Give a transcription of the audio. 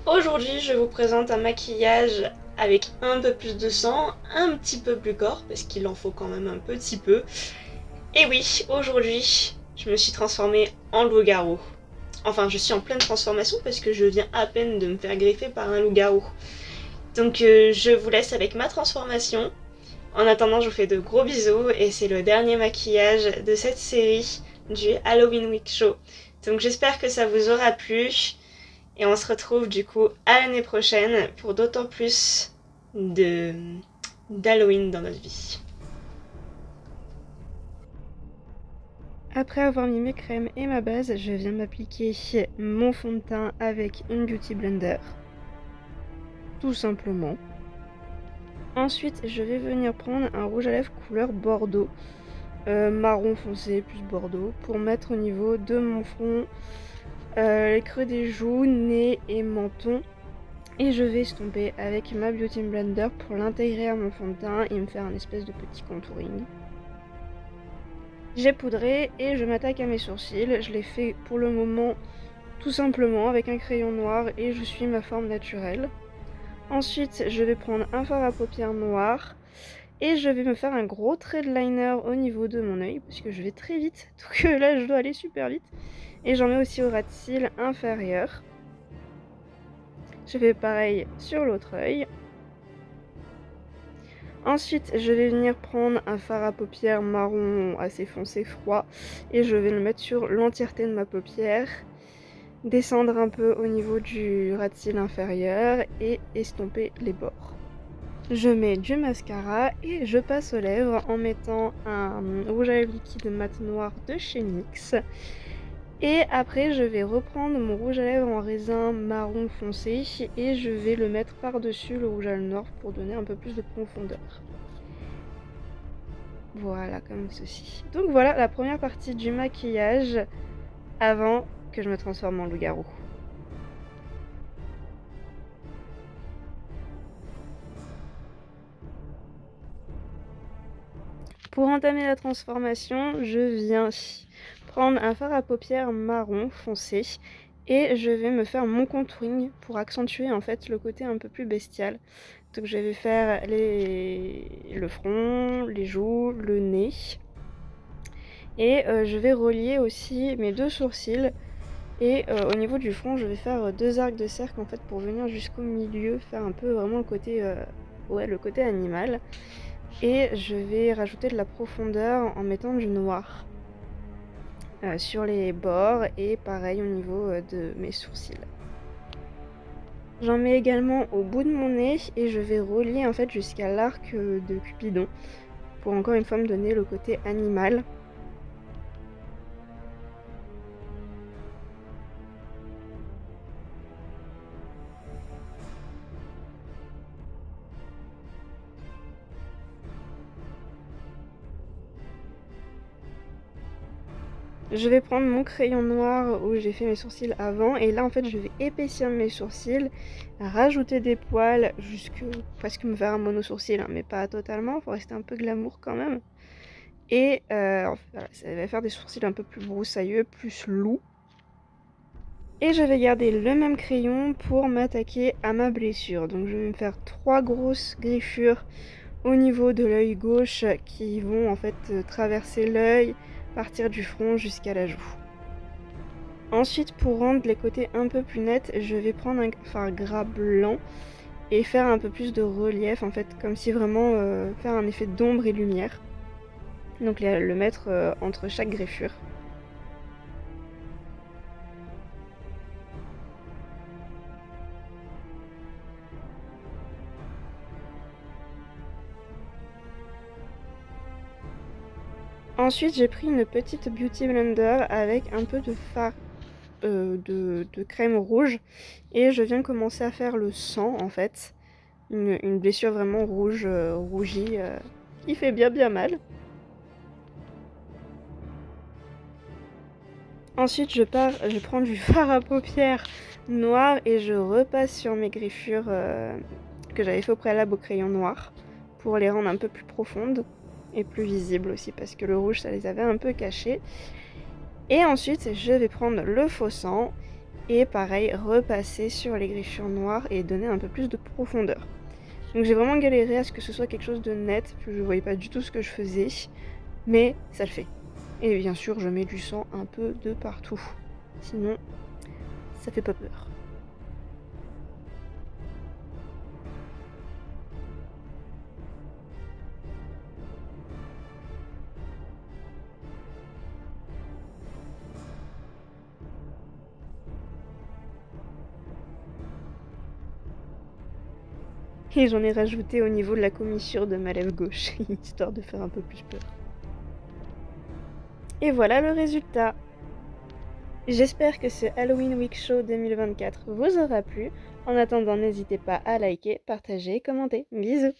Aujourd'hui, je vous présente un maquillage avec un peu plus de sang, un petit peu plus corps, parce qu'il en faut quand même un petit peu. Et oui, aujourd'hui, je me suis transformée en loup-garou. Enfin, je suis en pleine transformation parce que je viens à peine de me faire griffer par un loup-garou. Donc je vous laisse avec ma transformation. En attendant, je vous fais de gros bisous et c'est le dernier maquillage de cette série du Halloween Week Show. Donc j'espère que ça vous aura plu. Et on se retrouve du coup à l'année prochaine pour d'autant plus de d'Halloween dans notre vie. Après avoir mis mes crèmes et ma base, je viens m'appliquer mon fond de teint avec une Beauty Blender. Tout simplement. Ensuite, je vais venir prendre un rouge à lèvres couleur bordeaux, marron foncé plus bordeaux, pour mettre au niveau de mon front, les creux des joues, nez et menton. Et je vais estomper avec ma Beauty Blender pour l'intégrer à mon fond de teint et me faire un espèce de petit contouring. J'ai poudré et je m'attaque à mes sourcils. Je l'ai fait pour le moment tout simplement avec un crayon noir et je suis ma forme naturelle. Ensuite, je vais prendre un fard à paupières noir et je vais me faire un gros trait de liner au niveau de mon œil parce que je vais très vite, donc là je dois aller super vite. Et j'en mets aussi au ras de cils inférieur. Je fais pareil sur l'autre œil. Ensuite, je vais venir prendre un fard à paupières marron assez foncé froid et je vais le mettre sur l'entièreté de ma paupière, descendre un peu au niveau du ras de cils inférieur et estomper les bords. Je mets du mascara et je passe aux lèvres en mettant un rouge à lèvres liquide mat noir de chez NYX. Et après, je vais reprendre mon rouge à lèvres en raisin marron foncé et je vais le mettre par-dessus le rouge à lèvres noir pour donner un peu plus de profondeur. Voilà, comme ceci. Donc voilà la première partie du maquillage avant que je me transforme en loup-garou. Pour entamer la transformation, je viens prendre un fard à paupières marron foncé et je vais me faire mon contouring pour accentuer en fait le côté un peu plus bestial. Donc je vais faire le front, les joues, le nez et je vais relier aussi mes deux sourcils. Et au niveau du front, je vais faire deux arcs de cercle en fait pour venir jusqu'au milieu, faire un peu vraiment le côté animal. Et je vais rajouter de la profondeur en mettant du noir sur les bords et pareil au niveau de mes sourcils. J'en mets également au bout de mon nez et je vais relier en fait jusqu'à l'arc de Cupidon pour encore une fois me donner le côté animal. Je vais prendre mon crayon noir où j'ai fait mes sourcils avant et là en fait je vais épaissir mes sourcils, rajouter des poils jusque presque me faire un mono sourcil hein, mais pas totalement, faut rester un peu glamour quand même. Et voilà, ça va faire des sourcils un peu plus broussailleux, plus loup. Et je vais garder le même crayon pour m'attaquer à ma blessure. Donc je vais me faire 3 grosses griffures au niveau de l'œil gauche qui vont en fait traverser l'œil, partir du front jusqu'à la joue. Ensuite, pour rendre les côtés un peu plus nets, je vais prendre un fard gras blanc et faire un peu plus de relief, en fait, comme si vraiment faire un effet d'ombre et lumière. Donc le mettre entre chaque griffure. Ensuite, j'ai pris une petite Beauty Blender avec un peu de fard de crème rouge et je viens commencer à faire le sang en fait. Une blessure vraiment rouge, rougie, qui fait bien mal. Ensuite, je prends du fard à paupières noir et je repasse sur mes griffures que j'avais fait au préalable au crayon noir pour les rendre un peu plus profondes et plus visibles aussi parce que le rouge ça les avait un peu cachées. Et ensuite, je vais prendre le faux sang Et pareil, repasser sur les griffures noires et donner un peu plus de profondeur. Donc j'ai vraiment galéré à ce que ce soit quelque chose de net, parce que je voyais pas du tout ce que je faisais, mais ça le fait. Et bien sûr, je mets du sang un peu de partout. Sinon, ça fait pas peur. Et j'en ai rajouté au niveau de la commissure de ma lèvre gauche, histoire de faire un peu plus peur. Et voilà le résultat. J'espère que ce Halloween Week Show 2024 vous aura plu. En attendant, n'hésitez pas à liker, partager et commenter. Bisous!